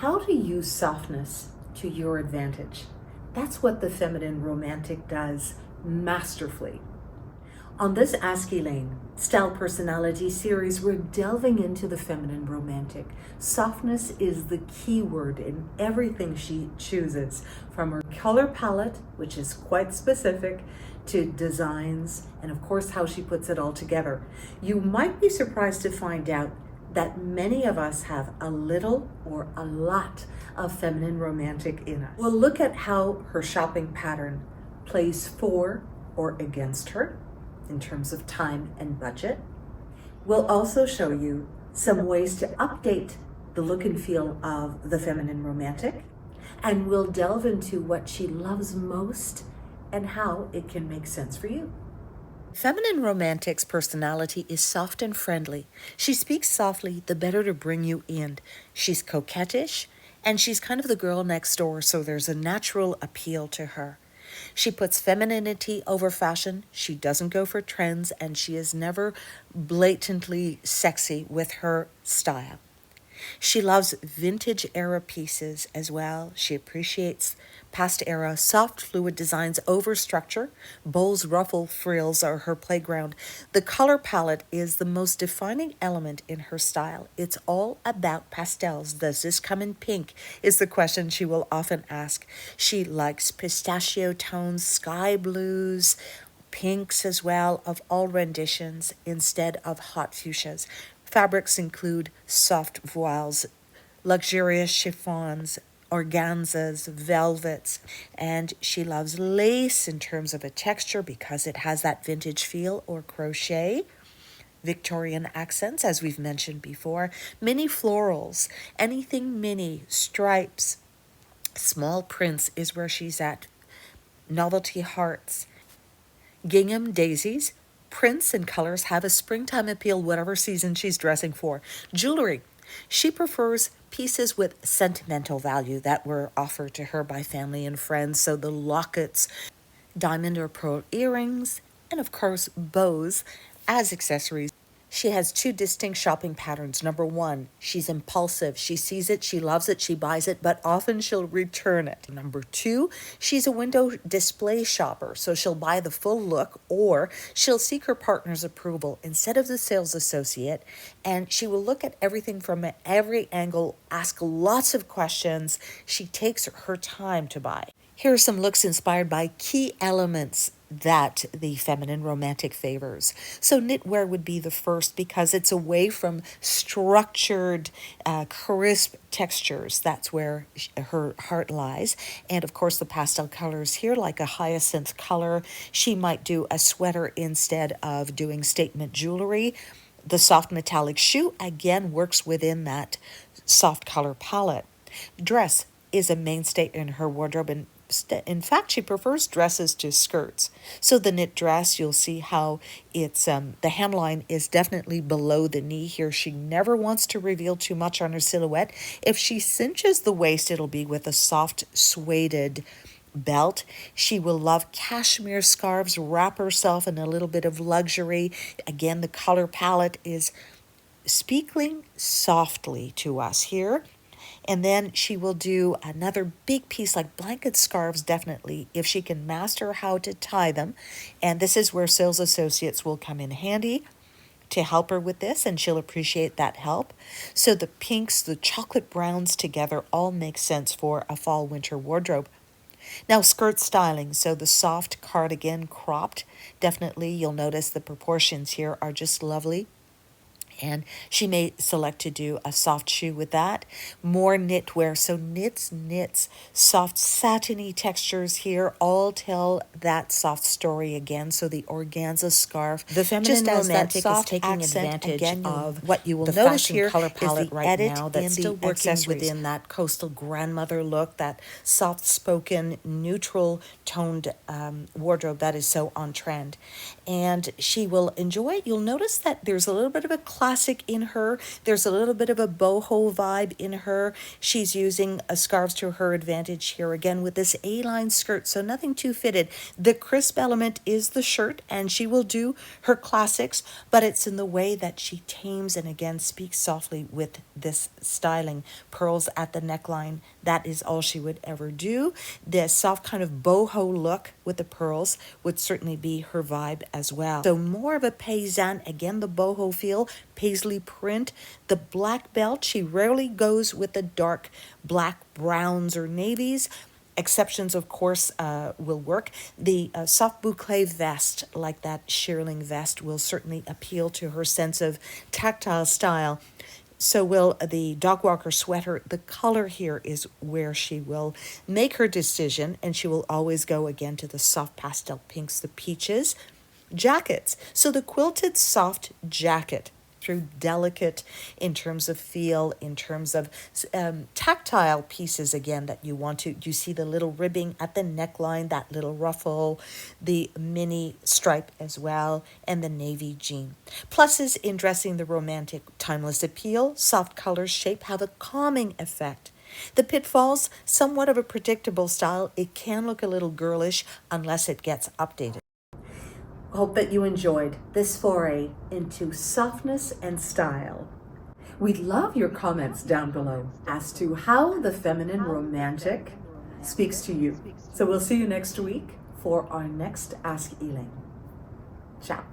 how to use softness to your advantage. That's what the Feminine Romantic does masterfully. On this Ask Elaine Style Personality series, we're delving into the feminine romantic. Softness is the key word in everything she chooses, from her color palette, which is quite specific, to designs, and of course, how she puts it all together. You might be surprised to find out that many of us have a little or a lot of feminine romantic in us. We'll look at how her shopping pattern plays for or against her in terms of time and budget. We'll also show you some ways to update the look and feel of the feminine romantic, and we'll delve into what she loves most and how it can make sense for you. Feminine Romantic's personality is soft and friendly. She speaks softly, the better to bring you in. She's coquettish, and she's kind of the girl next door, so there's a natural appeal to her. She puts femininity over fashion. She doesn't go for trends, and she is never blatantly sexy with her style. She loves vintage era pieces as well. She appreciates past era soft fluid designs over structure. Bowls, ruffle, frills are her playground. The color palette is the most defining element in her style. It's all about pastels. Does this come in pink? Is the question she will often ask. She likes pistachio tones, sky blues, pinks as well, of all renditions instead of hot fuchsias. Fabrics include soft voiles, luxurious chiffons, organzas, velvets, and she loves lace in terms of a texture because it has that vintage feel, or crochet. Victorian accents, as we've mentioned before, mini florals, anything mini, stripes, small prints is where she's at, novelty hearts, gingham daisies. Prints and colors have a springtime appeal whatever season she's dressing for. Jewelry. She prefers pieces with sentimental value that were offered to her by family and friends. So the lockets, diamond or pearl earrings, and of course bows as accessories. She has two distinct shopping patterns. Number one, she's impulsive. She sees it, she loves it, she buys it, but often she'll return it. Number two, she's a window display shopper. So she'll buy the full look, or she'll seek her partner's approval instead of the sales associate. And she will look at everything from every angle, ask lots of questions. She takes her time to buy. Here are some looks inspired by key elements that the feminine romantic favors. So knitwear would be the first because it's away from structured, crisp textures. That's where her heart lies. And of course the pastel colors here, like a hyacinth color. She might do a sweater instead of doing statement jewelry. The soft metallic shoe, again, works within that soft color palette. Dress is a mainstay in her wardrobe, and in fact, she prefers dresses to skirts. So the knit dress, you'll see how it's the hemline is definitely below the knee here. She never wants to reveal too much on her silhouette. If she cinches the waist, it'll be with a soft suede belt. She will love cashmere scarves, wrap herself in a little bit of luxury. Again, the color palette is speaking softly to us here. And then she will do another big piece like blanket scarves, definitely, if she can master how to tie them. And this is where sales associates will come in handy to help her with this, and she'll appreciate that help. So the pinks, the chocolate browns together all make sense for a fall-winter wardrobe. Now, skirt styling. So the soft cardigan cropped, definitely you'll notice the proportions here are just lovely. And she may select to do a soft shoe with that. More knitwear. So knits, soft satiny textures here all tell that soft story again. So the organza scarf. The feminine romantic is taking advantage again, of what you will notice here color palette is the right now that's still working within that coastal grandmother look, that soft-spoken, neutral toned wardrobe that is so on trend. And she will enjoy it. You'll notice that there's a little bit of a cloud classic in her. There's a little bit of a boho vibe in her. She's using scarves to her advantage here again with this A-line skirt, so nothing too fitted. The crisp element is the shirt, and she will do her classics, but it's in the way that she tames and again speaks softly with this styling. Pearls at the neckline, that is all she would ever do. The soft kind of boho look with the pearls would certainly be her vibe as well. So more of a paysanne, again the boho feel, paisley print, the black belt. She rarely goes with the dark black browns or navies. Exceptions, of course, will work. The soft boucle vest, like that shearling vest, will certainly appeal to her sense of tactile style. So will the dog walker sweater. The color here is where she will make her decision, and she will always go again to the soft pastel pinks, the peaches. Jackets. So the quilted soft jacket, through delicate in terms of feel, in terms of tactile pieces again that you want to. You see the little ribbing at the neckline, that little ruffle, the mini stripe as well, and the navy jean. Pluses in dressing the romantic, timeless appeal. Soft colors, shape have a calming effect. The pitfalls, somewhat of a predictable style. It can look a little girlish unless it gets updated. Hope that you enjoyed this foray into softness and style. We'd love your comments down below as to how the feminine romantic speaks to you. So we'll see you next week for our next Ask Elaine. Ciao.